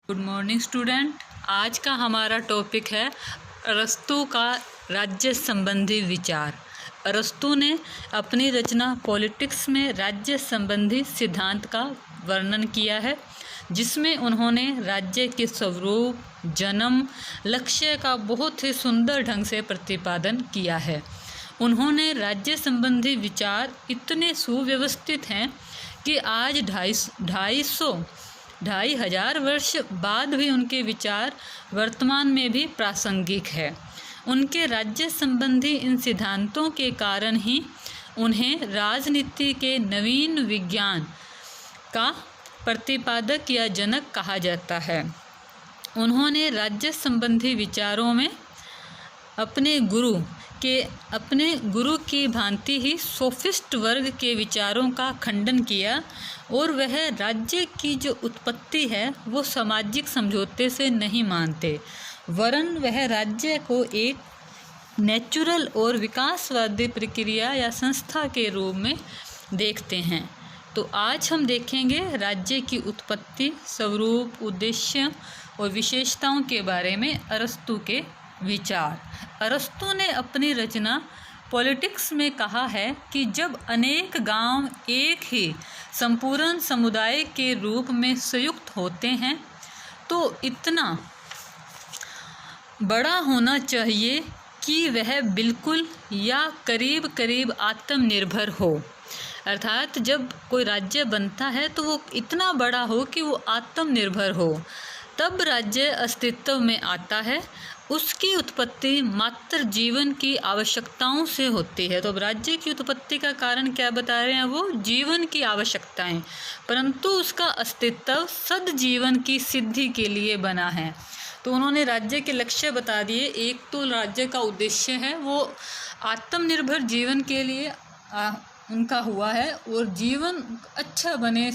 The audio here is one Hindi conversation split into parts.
Good morning student. आज का हमारा टॉपिक है अरस्तू का राज्य संबंधी विचार। अरस्तू ने अपनी रचना पॉलिटिक्स में राज्य संबंधी सिद्धांत का वर्णन किया है, जिसमें उन्होंने राज्य के स्वरूप, जन्म, लक्ष्य का बहुत ही सुंदर ढंग से प्रतिपादन किया है। उन्होंने राज्य संबंधी विचार इतने सुव्यवस्थित हैं कि आज 2,500 वर्ष बाद भी उनके विचार वर्तमान में भी प्रासंगिक है। उनके राज्य संबंधी इन सिद्धांतों के कारण ही उन्हें राजनीति के नवीन विज्ञान का प्रतिपादक या जनक कहा जाता है। उन्होंने राज्य संबंधी विचारों में अपने गुरु की भांति ही सोफिस्ट वर्ग के विचारों का खंडन किया, और वह राज्य की जो उत्पत्ति है वो सामाजिक समझौते से नहीं मानते, वरन वह राज्य को एक नेचुरल और विकासवादी प्रक्रिया या संस्था के रूप में देखते हैं। तो आज हम देखेंगे राज्य की उत्पत्ति, स्वरूप, उद्देश्य और विशेषताओं के बारे में अरस्तू के विचार। अरस्तू ने अपनी रचना पॉलिटिक्स में कहा है कि जब अनेक गांव एक ही संपूर्ण समुदाय के रूप में संयुक्त होते हैं तो इतना बड़ा होना चाहिए कि वह बिल्कुल या करीब करीब आत्मनिर्भर हो। अर्थात जब कोई राज्य बनता है तो वो इतना बड़ा हो कि वो आत्मनिर्भर हो, तब राज्य अस्तित्व में आता है। उसकी उत्पत्ति मात्र जीवन की आवश्यकताओं से होती है। तो अब राज्य की उत्पत्ति का कारण क्या बता रहे हैं, वो जीवन की आवश्यकताएं, परंतु उसका अस्तित्व सद्जीवन की सिद्धि के लिए बना है। तो उन्होंने राज्य के लक्ष्य बता दिए। एक तो राज्य का उद्देश्य है वो आत्मनिर्भर जीवन के लिए उनका हुआ है, और जीवन अच्छा बने,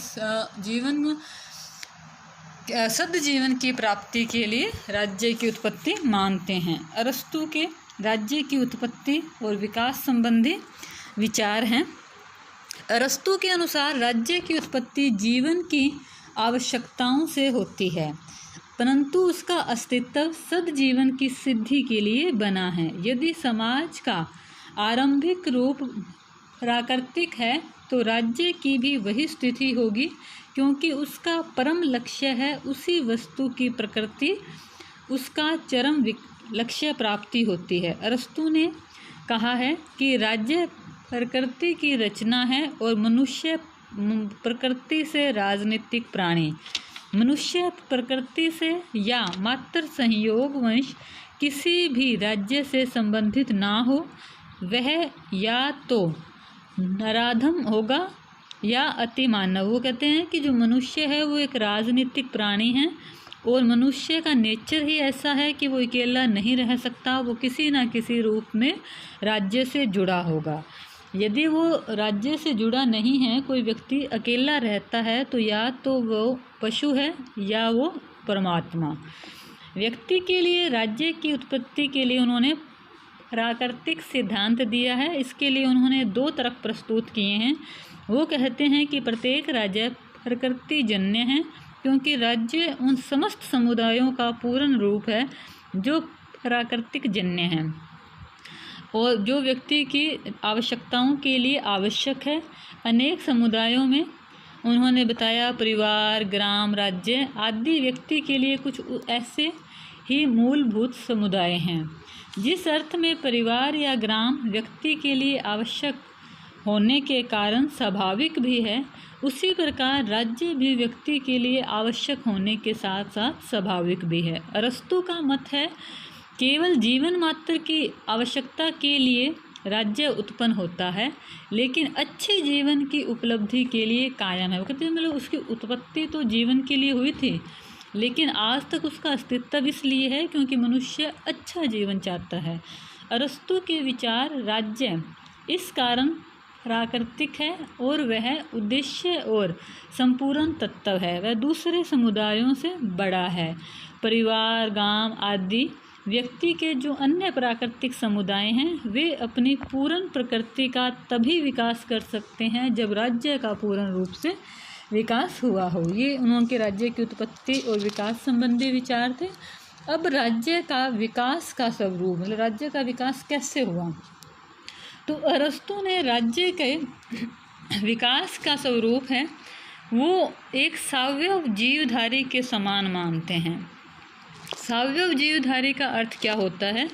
सद्जीवन की प्राप्ति के लिए राज्य की उत्पत्ति मानते हैं। अरस्तू के राज्य की उत्पत्ति और विकास संबंधी विचार हैं। अरस्तू के अनुसार राज्य की उत्पत्ति जीवन की आवश्यकताओं से होती है, परंतु उसका अस्तित्व सद्जीवन की सिद्धि के लिए बना है। यदि समाज का आरंभिक रूप प्राकृतिक है तो राज्य की भी वही स्थिति होगी, क्योंकि उसका परम लक्ष्य है उसी वस्तु की प्रकृति, उसका चरम लक्ष्य प्राप्ति होती है। अरस्तू ने कहा है कि राज्य प्रकृति की रचना है और मनुष्य प्रकृति से राजनीतिक प्राणी। मनुष्य प्रकृति से या मात्र संयोगवश किसी भी राज्य से संबंधित ना हो, वह या तो नराधम होगा या अति मानव। वो कहते हैं कि जो मनुष्य है वो एक राजनीतिक प्राणी है, और मनुष्य का नेचर ही ऐसा है कि वो अकेला नहीं रह सकता, वो किसी ना किसी रूप में राज्य से जुड़ा होगा। यदि वो राज्य से जुड़ा नहीं है, कोई व्यक्ति अकेला रहता है, तो या तो वो पशु है या वो परमात्मा। व्यक्ति के लिए राज्य की उत्पत्ति के लिए उन्होंने प्राकृतिक सिद्धांत दिया है। इसके लिए उन्होंने 2 तर्क प्रस्तुत किए हैं। वो कहते हैं कि प्रत्येक राज्य प्रकृति जन्य है, क्योंकि राज्य उन समस्त समुदायों का पूर्ण रूप है जो प्राकृतिक जन्य हैं और जो व्यक्ति की आवश्यकताओं के लिए आवश्यक है। अनेक समुदायों में उन्होंने बताया परिवार, ग्राम, राज्य आदि व्यक्ति के लिए कुछ ऐसे ही मूलभूत समुदाय हैं। जिस अर्थ में परिवार या ग्राम व्यक्ति के लिए आवश्यक होने के कारण स्वाभाविक भी है, उसी प्रकार राज्य भी व्यक्ति के लिए आवश्यक होने के साथ साथ स्वाभाविक भी है। अरस्तू का मत है केवल जीवन मात्र की आवश्यकता के लिए राज्य उत्पन्न होता है, लेकिन अच्छे जीवन की उपलब्धि के लिए कायम है। वो कहते हैं मतलब उसकी उत्पत्ति तो जीवन के लिए हुई थी, लेकिन आज तक उसका अस्तित्व इसलिए है क्योंकि मनुष्य अच्छा जीवन चाहता है। अरस्तू के विचार राज्य इस कारण प्राकृतिक है और वह उद्देश्य और संपूर्ण तत्व है, वह दूसरे समुदायों से बड़ा है। परिवार, गांव आदि व्यक्ति के जो अन्य प्राकृतिक समुदाय हैं वे अपनी पूर्ण प्रकृति का तभी विकास कर सकते हैं जब राज्य का पूर्ण रूप से विकास हुआ हो। ये उनके राज्य की उत्पत्ति और विकास संबंधी विचार थे। अब राज्य का विकास का स्वरूप, मतलब राज्य का विकास कैसे हुआ, तो अरस्तु ने राज्य के विकास का स्वरूप है वो एक सावयव जीवधारी के समान मानते हैं। सावयव जीवधारी का अर्थ क्या होता है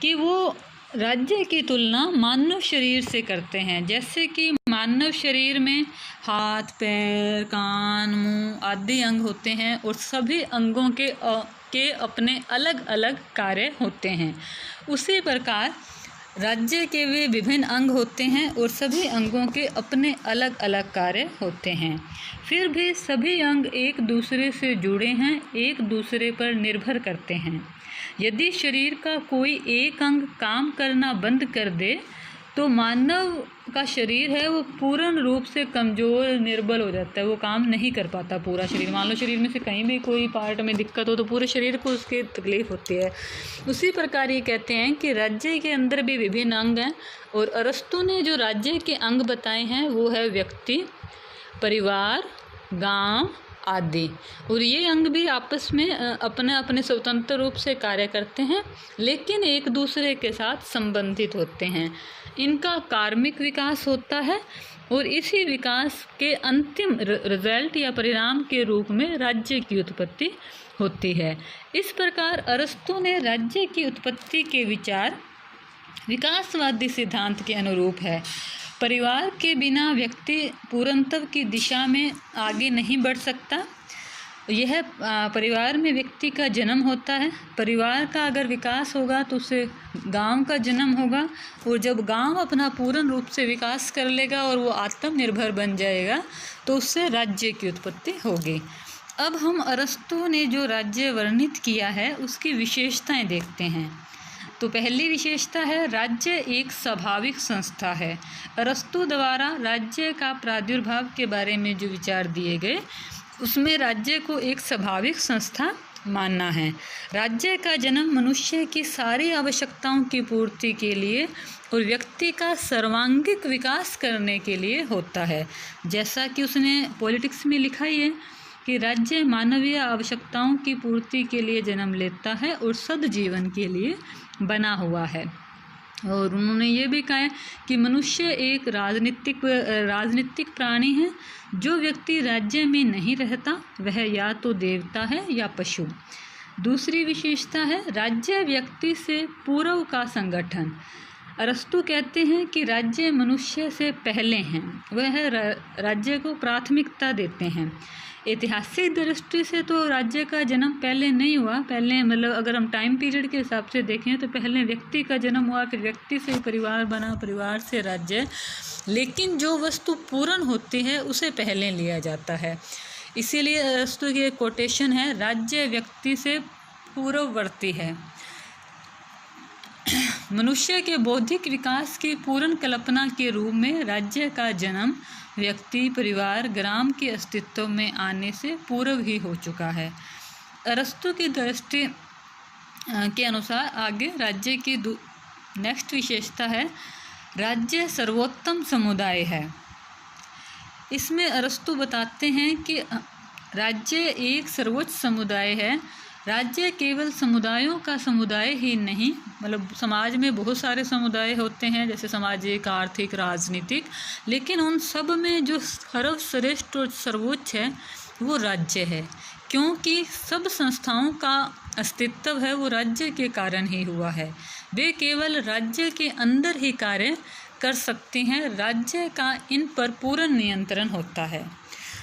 कि वो राज्य की तुलना मानव शरीर से करते हैं। जैसे कि मानव शरीर में हाथ, पैर, कान, मुंह आदि अंग होते हैं और सभी अंगों के अपने अलग अलग कार्य होते हैं। उसी प्रकार राज्य के वे विभिन्न अंग होते हैं और सभी अंगों के अपने अलग अलग कार्य होते हैं। फिर भी सभी अंग एक दूसरे से जुड़े हैं, एक दूसरे पर निर्भर करते हैं। यदि शरीर का कोई एक अंग काम करना बंद कर दे तो मानव का शरीर है वो पूर्ण रूप से कमज़ोर, निर्बल हो जाता है, वो काम नहीं कर पाता पूरा शरीर। मान लो शरीर में से कहीं भी कोई पार्ट में दिक्कत हो तो पूरे शरीर को उसकी तकलीफ होती है। उसी प्रकार ये कहते हैं कि राज्य के अंदर भी विभिन्न अंग हैं और अरस्तु ने जो राज्य के अंग बताए हैं वो है व्यक्ति, परिवार, गांव आदि। और ये अंग भी आपस में अपने अपने स्वतंत्र रूप से कार्य करते हैं लेकिन एक दूसरे के साथ संबंधित होते हैं। इनका कार्मिक विकास होता है और इसी विकास के अंतिम रिजल्ट या परिणाम के रूप में राज्य की उत्पत्ति होती है। इस प्रकार अरस्तु ने राज्य की उत्पत्ति के विचार विकासवादी सिद्धांत के अनुरूप है। परिवार के बिना व्यक्ति पूर्णत्व की दिशा में आगे नहीं बढ़ सकता। यह परिवार में व्यक्ति का जन्म होता है। परिवार का अगर विकास होगा तो उससे गांव का जन्म होगा और जब गांव अपना पूर्ण रूप से विकास कर लेगा और वो आत्मनिर्भर बन जाएगा तो उससे राज्य की उत्पत्ति होगी। अब हम अरस्तु ने जो राज्य वर्णित किया है उसकी विशेषताएं देखते हैं। तो पहली विशेषता है राज्य एक स्वाभाविक संस्था है। अरस्तु द्वारा राज्य का प्रादुर्भाव के बारे में जो विचार दिए गए उसमें राज्य को एक स्वाभाविक संस्था मानना है। राज्य का जन्म मनुष्य की सारी आवश्यकताओं की पूर्ति के लिए और व्यक्ति का सर्वांगीण विकास करने के लिए होता है। जैसा कि उसने पॉलिटिक्स में लिखा ही है कि राज्य मानवीय आवश्यकताओं की पूर्ति के लिए जन्म लेता है और सद्जीवन के लिए बना हुआ है। और उन्होंने ये भी कहा है कि मनुष्य एक राजनीतिक प्राणी है। जो व्यक्ति राज्य में नहीं रहता वह या तो देवता है या पशु। दूसरी विशेषता है राज्य व्यक्ति से पूर्व का संगठन। अरस्तु कहते हैं कि राज्य मनुष्य से पहले हैं, वह राज्य को प्राथमिकता देते हैं। ऐतिहासिक दृष्टि से तो राज्य का जन्म पहले नहीं हुआ। पहले मतलब अगर हम टाइम पीरियड के हिसाब से देखें तो पहले व्यक्ति का जन्म हुआ, फिर व्यक्ति से परिवार बना, परिवार से राज्य। लेकिन जो वस्तु पूर्ण होती है उसे पहले लिया जाता है। इसीलिए अरस्तु की एक कोटेशन है, राज्य व्यक्ति से पूर्ववर्ती है। मनुष्य के बौद्धिक विकास की पूर्ण कल्पना के रूप में राज्य का जन्म व्यक्ति, परिवार, ग्राम के अस्तित्व में आने से पूर्व ही हो चुका है। अरस्तु की दृष्टि के अनुसार आगे राज्य की नेक्स्ट विशेषता है राज्य सर्वोत्तम समुदाय है। इसमें अरस्तु बताते हैं कि राज्य एक सर्वोच्च समुदाय है। राज्य केवल समुदायों का समुदाय ही नहीं, मतलब समाज में बहुत सारे समुदाय होते हैं जैसे सामाजिक, आर्थिक, राजनीतिक, लेकिन उन सब में जो सर्वश्रेष्ठ और सर्वोच्च है वो राज्य है। क्योंकि सब संस्थाओं का अस्तित्व है वो राज्य के कारण ही हुआ है। वे केवल राज्य के अंदर ही कार्य कर सकते हैं। राज्य का इन पर पूर्ण नियंत्रण होता है।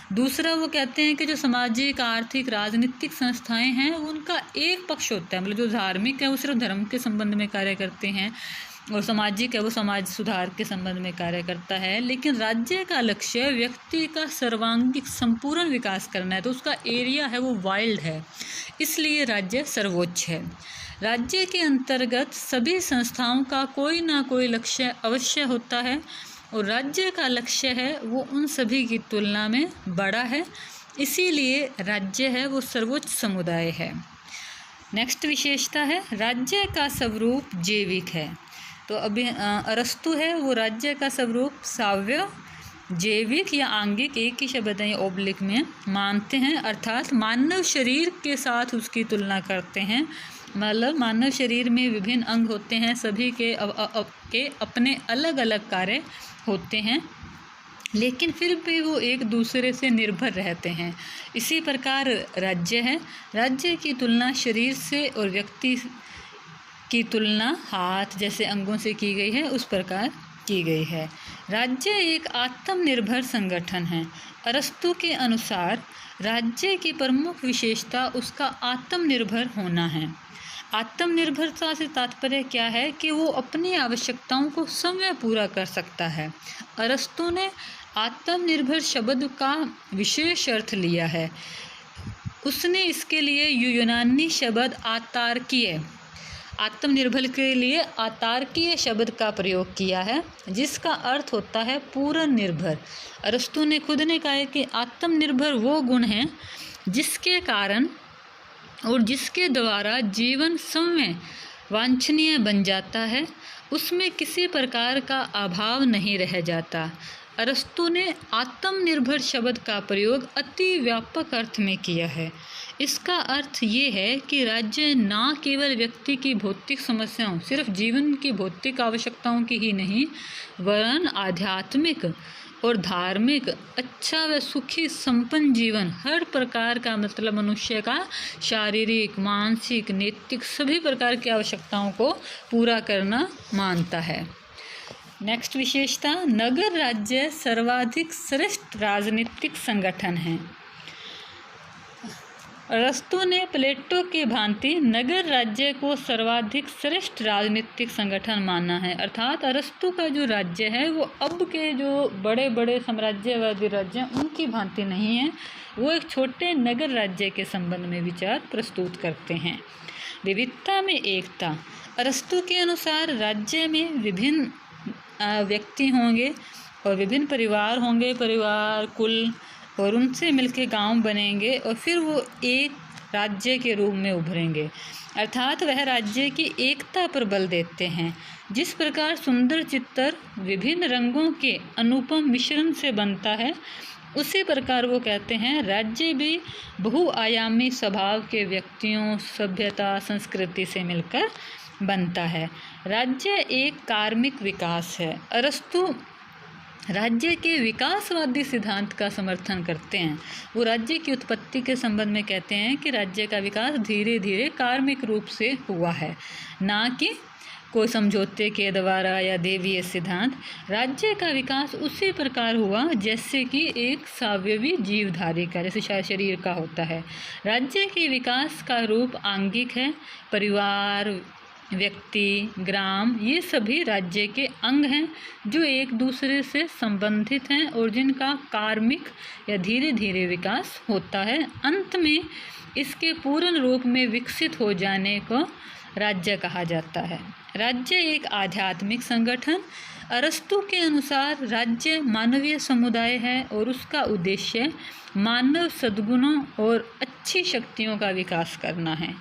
दूसरा वो कहते हैं कि जो सामाजिक, आर्थिक, राजनीतिक संस्थाएं हैं उनका एक पक्ष होता है, मतलब जो धार्मिक है वो सिर्फ धर्म के संबंध में कार्य करते हैं और सामाजिक है वो समाज सुधार के संबंध में कार्य करता है। लेकिन राज्य का लक्ष्य व्यक्ति का सर्वांगीण संपूर्ण विकास करना है, तो उसका एरिया है वो वाइल्ड है, इसलिए राज्य सर्वोच्च है। राज्य के अंतर्गत सभी संस्थाओं का कोई ना कोई लक्ष्य अवश्य होता है और राज्य का लक्ष्य है वो उन सभी की तुलना में बड़ा है, इसीलिए राज्य है वो सर्वोच्च समुदाय है। नेक्स्ट विशेषता है राज्य का स्वरूप जैविक है। तो अभी अरस्तु है वो राज्य का स्वरूप सावयव जैविक या आंगिक एक ही शब्द है ओब्लिक में मानते हैं, अर्थात मानव शरीर के साथ उसकी तुलना करते हैं। मतलब मानव शरीर में विभिन्न अंग होते हैं, सभी के अपने अलग अलग कार्य होते हैं, लेकिन फिर भी वो एक दूसरे से निर्भर रहते हैं। इसी प्रकार राज्य है, राज्य की तुलना शरीर से और व्यक्ति की तुलना हाथ जैसे अंगों से की गई है, उस प्रकार की गई है। राज्य एक आत्मनिर्भर संगठन है। अरस्तु के अनुसार राज्य की प्रमुख विशेषता उसका आत्मनिर्भर होना है। आत्मनिर्भरता से तात्पर्य क्या है कि वो अपनी आवश्यकताओं को स्वयं पूरा कर सकता है। अरस्तु ने आत्मनिर्भर शब्द का विशेष अर्थ लिया है। उसने इसके लिए यूनानी शब्द आतार्कीय, आत्मनिर्भर के लिए आतार्कीय शब्द का प्रयोग किया है, जिसका अर्थ होता है पूर्ण निर्भर। अरस्तु ने खुद ने कहा है कि आत्मनिर्भर वो गुण है जिसके कारण और जिसके द्वारा जीवन स्वयं वांछनीय बन जाता है, उसमें किसी प्रकार का अभाव नहीं रह जाता। अरस्तु ने आत्मनिर्भर शब्द का प्रयोग अति व्यापक अर्थ में किया है। इसका अर्थ ये है कि राज्य न केवल व्यक्ति की भौतिक समस्याओं, सिर्फ जीवन की भौतिक आवश्यकताओं की ही नहीं, वरन आध्यात्मिक और धार्मिक अच्छा व सुखी संपन्न जीवन, हर प्रकार का मतलब मनुष्य का शारीरिक, मानसिक, नैतिक सभी प्रकार की आवश्यकताओं को पूरा करना मानता है। नेक्स्ट विशेषता, नगर राज्य सर्वाधिक श्रेष्ठ राजनीतिक संगठन है। अरस्तु ने प्लेटो के भांति नगर राज्य को सर्वाधिक श्रेष्ठ राजनीतिक संगठन माना है। अर्थात अरस्तु का जो राज्य है वो अब के जो बड़े बड़े साम्राज्यवादी राज्य हैं उनकी भांति नहीं है, वो एक छोटे नगर राज्य के संबंध में विचार प्रस्तुत करते हैं। विविधता में एकता। अरस्तु के अनुसार राज्य में विभिन्न व्यक्ति होंगे और विभिन्न परिवार होंगे, परिवार, कुल, और उनसे मिलकर गांव बनेंगे और फिर वो एक राज्य के रूप में उभरेंगे। अर्थात वह राज्य की एकता पर बल देते हैं। जिस प्रकार सुंदर चित्र विभिन्न रंगों के अनुपम मिश्रण से बनता है, उसी प्रकार वो कहते हैं राज्य भी बहुआयामी स्वभाव के व्यक्तियों, सभ्यता, संस्कृति से मिलकर बनता है। राज्य एक कार्मिक विकास है। अरस्तु राज्य के विकासवादी सिद्धांत का समर्थन करते हैं। वो राज्य की उत्पत्ति के संबंध में कहते हैं कि राज्य का विकास धीरे धीरे कार्मिक रूप से हुआ है, ना कि कोई समझौते के द्वारा या देवीय सिद्धांत। राज्य का विकास उसी प्रकार हुआ जैसे कि एक सावयवी जीवधारी का, जैसे शरीर का होता है। राज्य के विकास का रूप आंगिक है। परिवार, व्यक्ति, ग्राम, ये सभी राज्य के अंग हैं जो एक दूसरे से संबंधित हैं और जिनका कार्मिक या धीरे धीरे विकास होता है। अंत में इसके पूर्ण रूप में विकसित हो जाने को राज्य कहा जाता है। राज्य एक आध्यात्मिक संगठन। अरस्तु के अनुसार राज्य मानवीय समुदाय है और उसका उद्देश्य मानव सद्गुणों और अच्छी शक्तियों का विकास करना है।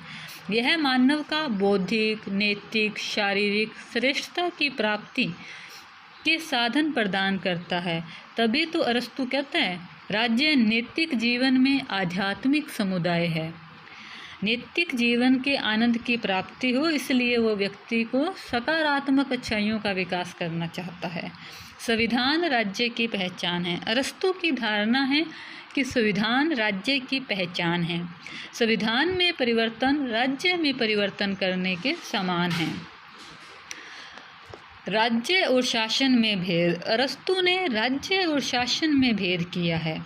यह मानव का बौद्धिक, नैतिक, शारीरिक श्रेष्ठता की प्राप्ति के साधन प्रदान करता है। तभी तो अरस्तु कहता है राज्य नैतिक जीवन में आध्यात्मिक समुदाय है। नैतिक जीवन के आनंद की प्राप्ति हो, इसलिए वो व्यक्ति को सकारात्मक अच्छाइयों का विकास करना चाहता है। संविधान राज्य की पहचान है। अरस्तु की धारणा है कि संविधान राज्य की पहचान है। संविधान में परिवर्तन राज्य में परिवर्तन करने के समान है। राज्य और शासन में भेद। अरस्तु ने राज्य और शासन में भेद किया है।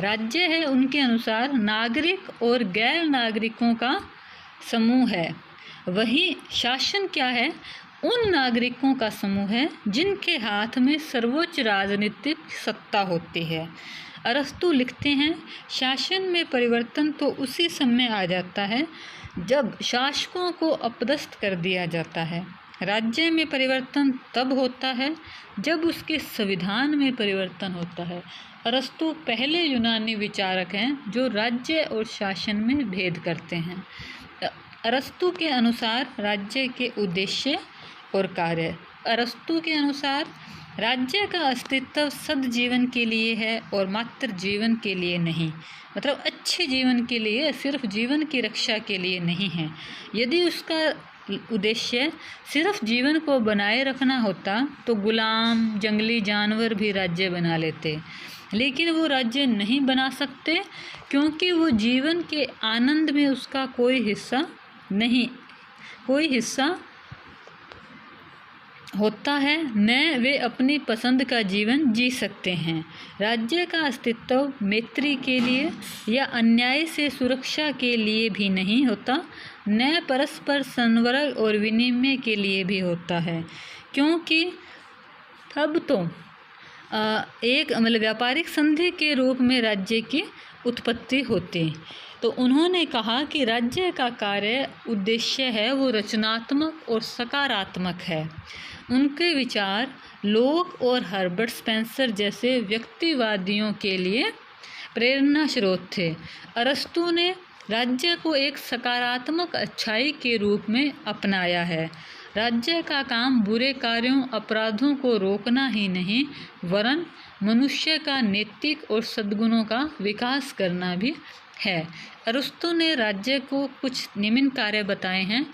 राज्य है उनके अनुसार नागरिक और गैर नागरिकों का समूह है। वहीं शासन क्या है? उन नागरिकों का समूह है जिनके हाथ में सर्वोच्च राजनीतिक सत्ता होती है। अरस्तु लिखते हैं शासन में परिवर्तन तो उसी समय आ जाता है जब शासकों को अपदस्थ कर दिया जाता है। राज्य में परिवर्तन तब होता है जब उसके संविधान में परिवर्तन होता है। अरस्तु पहले यूनानी विचारक हैं जो राज्य और शासन में भेद करते हैं। अरस्तु के अनुसार राज्य के उद्देश्य और कार्य। अरस्तु के अनुसार राज्य का अस्तित्व सद्जीवन के लिए है और मात्र जीवन के लिए नहीं। मतलब अच्छे जीवन के लिए, सिर्फ जीवन की रक्षा के लिए नहीं है। यदि उसका उद्देश्य सिर्फ जीवन को बनाए रखना होता तो गुलाम जंगली जानवर भी राज्य बना लेते, लेकिन वो राज्य नहीं बना सकते क्योंकि वो जीवन के आनंद में उसका कोई हिस्सा होता है, न वे अपनी पसंद का जीवन जी सकते हैं। राज्य का अस्तित्व मैत्री के लिए या अन्याय से सुरक्षा के लिए भी नहीं होता, न परस्पर संवर्ग और विनिमय के लिए भी होता है, क्योंकि तब तो एक व्यापारिक संधि के रूप में राज्य की उत्पत्ति होती। तो उन्होंने कहा कि राज्य का कार्य उद्देश्य है वो रचनात्मक और सकारात्मक है। उनके विचार लोक और हर्बर्ट स्पेंसर जैसे व्यक्तिवादियों के लिए प्रेरणा स्रोत थे। अरस्तु ने राज्य को एक सकारात्मक अच्छाई के रूप में अपनाया है। राज्य का काम बुरे कार्यों, अपराधों को रोकना ही नहीं, वरन मनुष्य का नैतिक और सद्गुणों का विकास करना भी है। अरस्तु ने राज्य को कुछ निम्न कार्य बताए हैं।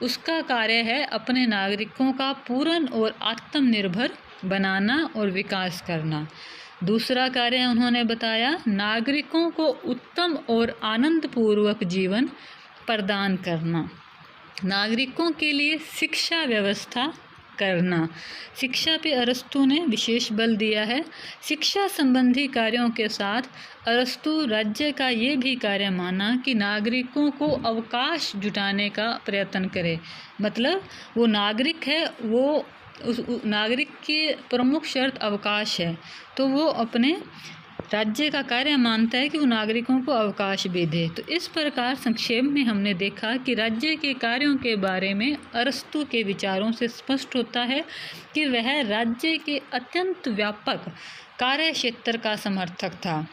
उसका कार्य है अपने नागरिकों का पूर्ण और आत्मनिर्भर बनाना और विकास करना। दूसरा कार्य उन्होंने बताया नागरिकों को उत्तम और आनंदपूर्वक जीवन प्रदान करना, नागरिकों के लिए शिक्षा व्यवस्था करना। शिक्षा पे अरस्तु ने विशेष बल दिया है। शिक्षा संबंधी कार्यों के साथ अरस्तु राज्य का ये भी कार्य माना कि नागरिकों को अवकाश जुटाने का प्रयत्न करे। मतलब वो नागरिक है, वो उस नागरिक की प्रमुख शर्त अवकाश है, तो वो अपने राज्य का कार्य मानता है कि वो नागरिकों को अवकाश भी दे। तो इस प्रकार संक्षेप में हमने देखा कि राज्य के कार्यों के बारे में अरस्तु के विचारों से स्पष्ट होता है कि वह राज्य के अत्यंत व्यापक कार्य क्षेत्र का समर्थक था।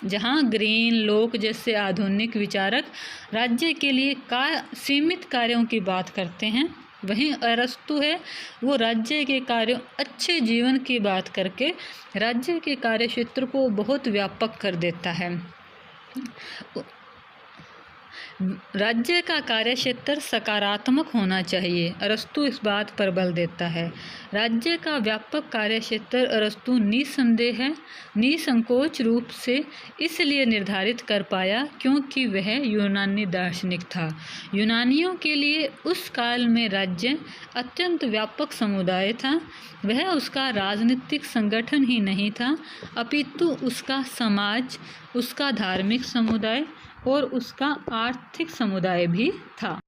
जहाँ ग्रीन लोक जैसे आधुनिक विचारक राज्य के लिए सीमित कार्यों की बात करते हैं, वहीं अरस्तु है वो राज्य के कार्यों, अच्छे जीवन की बात करके राज्य के कार्य क्षेत्र को बहुत व्यापक कर देता है। राज्य का कार्य क्षेत्र सकारात्मक होना चाहिए, अरस्तु इस बात पर बल देता है। राज्य का व्यापक कार्य क्षेत्र अरस्तु निसंकोच रूप से इसलिए निर्धारित कर पाया क्योंकि वह यूनानी दार्शनिक था। यूनानियों के लिए उस काल में राज्य अत्यंत व्यापक समुदाय था। वह उसका राजनीतिक संगठन ही नहीं था, अपितु उसका समाज, उसका धार्मिक समुदाय और उसका आर्थिक समुदाय भी था।